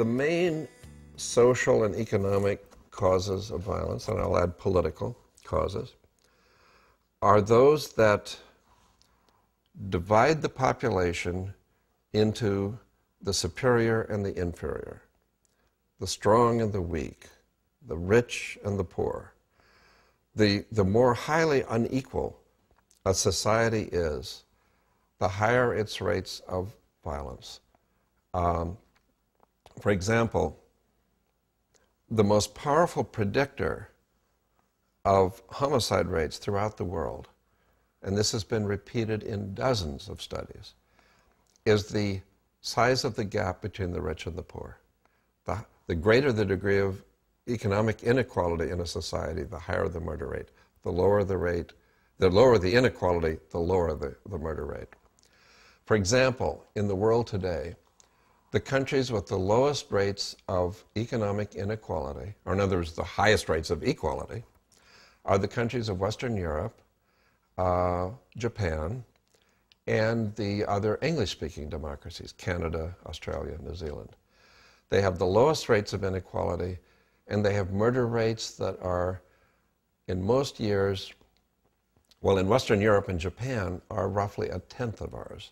The main social and economic causes of violence, and I'll add political causes, are those that divide the population into the superior and the inferior, the strong and the weak, the rich and the poor. The more highly unequal a society is, the higher its rates of violence. For example, the most powerful predictor of homicide rates throughout the world, and this has been repeated in dozens of studies, is the size of the gap between the rich and the poor. The greater the degree of economic inequality in a society, the higher the murder rate. The lower the rate, the lower the inequality, the lower the murder rate. For example, in the world today, the countries with the lowest rates of economic inequality, or in other words, the highest rates of equality, are the countries of Western Europe, Japan, and the other English-speaking democracies, Canada, Australia, New Zealand. They have the lowest rates of inequality, and they have murder rates that are, in most years, well, in Western Europe and Japan, are roughly a tenth of ours.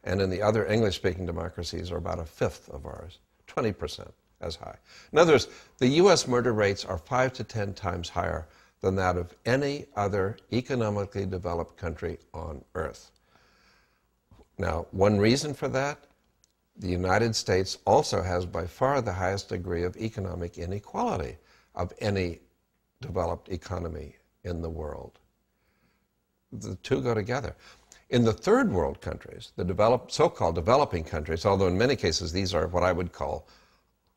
And in the other English-speaking democracies are about a fifth of ours, 20% as high. In other words, the US murder rates are 5 to 10 times higher than that of any other economically developed country on earth. Now, one reason for that, the United States also has by far the highest degree of economic inequality of any developed economy in the world. The two go together. In the third world countries, the so-called developing countries, although in many cases these are what I would call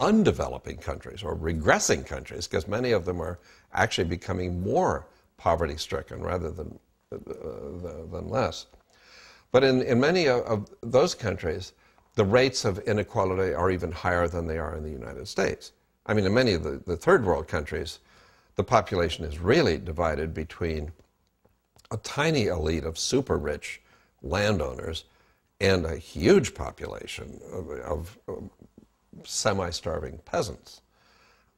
undeveloping countries or regressing countries, because many of them are actually becoming more poverty-stricken rather than less. But in many of those countries, the rates of inequality are even higher than they are in the United States. I mean, in many of the third world countries, the population is really divided between a tiny elite of super rich landowners and a huge population of semi-starving peasants.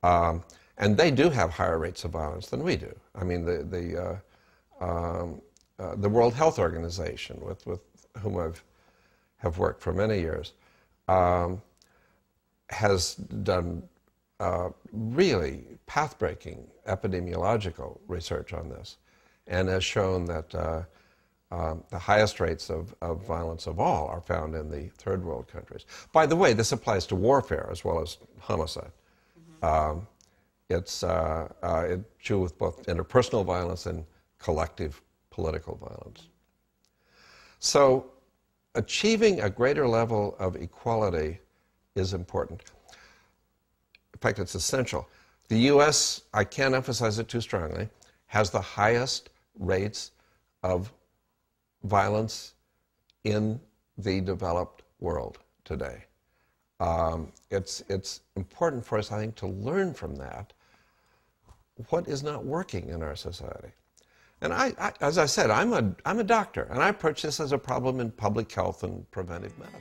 And they do have higher rates of violence than we do. I mean, the World Health Organization, with whom I have worked for many years, has done really path-breaking epidemiological research on this, and has shown that the highest rates of violence of all are found in the third world countries. By the way, this applies to warfare as well as homicide. Mm-hmm. It's true with both interpersonal violence and collective political violence. So achieving a greater level of equality is important. In fact, it's essential. The U.S., I can't emphasize it too strongly, has the highest rates of violence in the developed world today. It's important for us, I think, to learn from that what is not working in our society. And as I said, I'm a doctor, and I approach this as a problem in public health and preventive medicine.